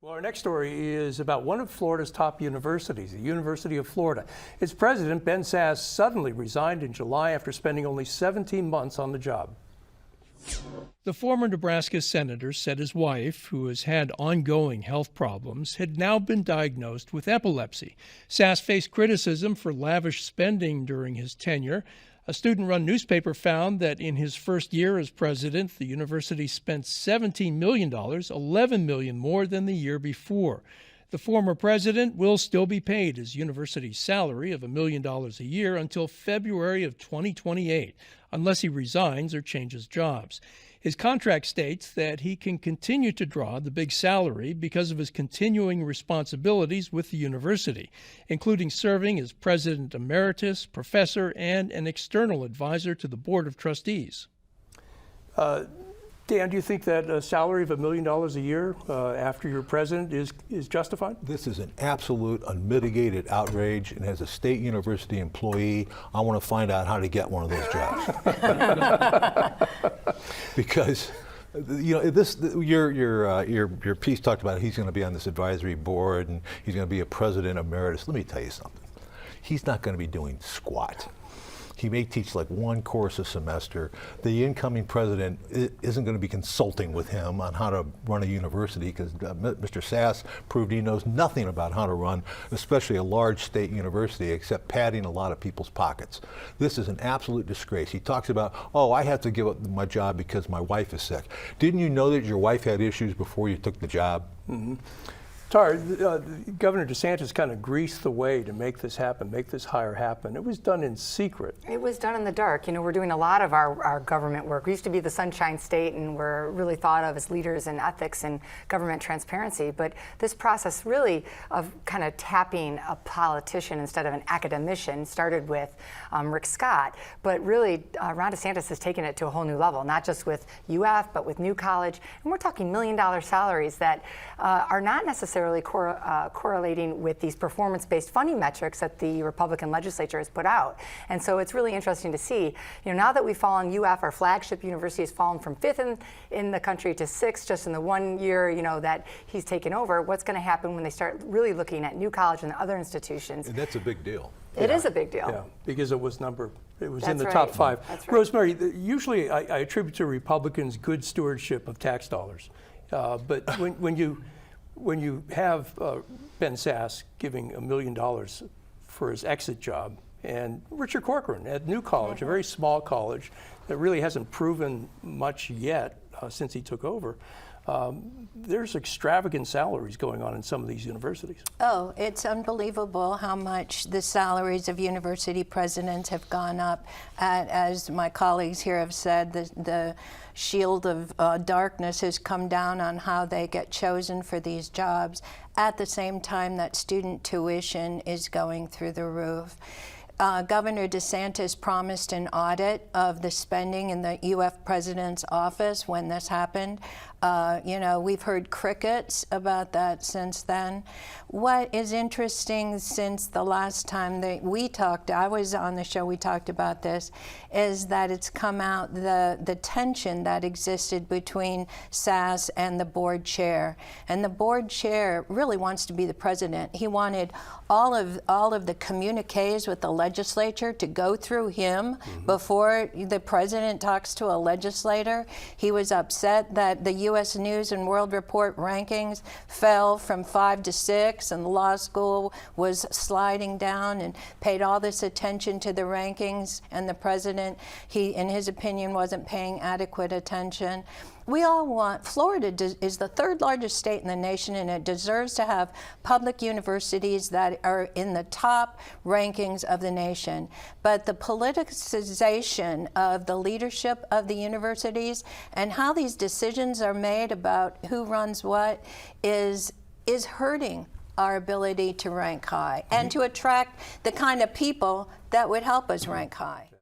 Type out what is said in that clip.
Well, our next story is about one of Florida's top universities, the University of Florida. Its president, Ben Sasse, suddenly resigned in July after spending only 17 months on the job. The former Nebraska senator said his wife, who has had ongoing health problems, had now been diagnosed with epilepsy. Sasse faced criticism for lavish spending during his tenure. A student-run newspaper found that in his first year as president, the university spent $17 million, $11 million more than the year before. The former president will still be paid his university salary of $1 million a year until February of 2028, unless he resigns or changes jobs. His contract states that he can continue to draw the big salary because of his continuing responsibilities with the university, including serving as president emeritus, professor, and an external advisor to the board of trustees. Dan, do you think that a salary of $1 million a year after you're president is justified? This is an absolute unmitigated outrage, and as a state university employee, I want to find out how to get one of those jobs. Because, you know, your piece talked about he's going to be on this advisory board and he's going to be a president emeritus. Let me tell you something. He's not going to be doing squat. He may teach like one course a semester. The incoming president isn't going to be consulting with him on how to run a university because Mr. Sasse proved he knows nothing about how to run, especially a large state university, except padding a lot of people's pockets. This is an absolute disgrace. He talks about, oh, I have to give up my job because my wife is sick. Didn't you know that your wife had issues before you took the job? Mm-hmm. Tar, Governor DeSantis kind of greased the way to make this happen, make this hire happen. It was done in secret. It was done in the dark. You know, we're doing a lot of our government work. We used to be the Sunshine State, and we're really thought of as leaders in ethics and government transparency. But this process really of kind of tapping a politician instead of an academician started with Rick Scott. But really, Ron DeSantis has taken it to a whole new level, not just with UF, but with New College. And we're talking $1 million salaries that are not necessarily correlating with these performance-based funding metrics that the Republican legislature has put out. And so it's really interesting to see, you know, now that we've fallen, UF, our flagship university, has fallen from 5th in the country to 6th just in the 1 year, you know, that he's taken over. What's going to happen when they start really looking at New College and other institutions? And that's a big deal. It is a big deal. Yeah, because it was in the right. top 5. That's right. Rosemary, usually I attribute to Republicans good stewardship of tax dollars. But when you have Ben Sasse giving $1 million for his exit job, and Richard Corcoran at New College, a very small college that really hasn't proven much yet since he took over, there's extravagant salaries going on in some of these universities. Oh, it's unbelievable how much the salaries of university presidents have gone up. As my colleagues here have said, the shield of darkness has come down on how they get chosen for these jobs at the same time that student tuition is going through the roof. Governor DeSantis promised an audit of the spending in the UF president's office when this happened. You know, we've heard crickets about that since then. What is interesting since the last time that we talked, I was on the show, we talked about this, is that it's come out the tension that existed between Sasse and the board chair. And the board chair really wants to be the president. He wanted all of the communiques with the legislature to go through him before the president talks to a legislator. He was upset that the U.S. News and World Report rankings fell from 5 to 6, and the law school was sliding down, and paid all this attention to the rankings, and the president, in his opinion, wasn't paying adequate attention. We all want, Florida is the 3rd largest state in the nation, and it deserves to have public universities that are in the top rankings of the nation. But the politicization of the leadership of the universities and how these decisions are made about who runs what is hurting our ability to rank high and to attract the kind of people that would help us rank high.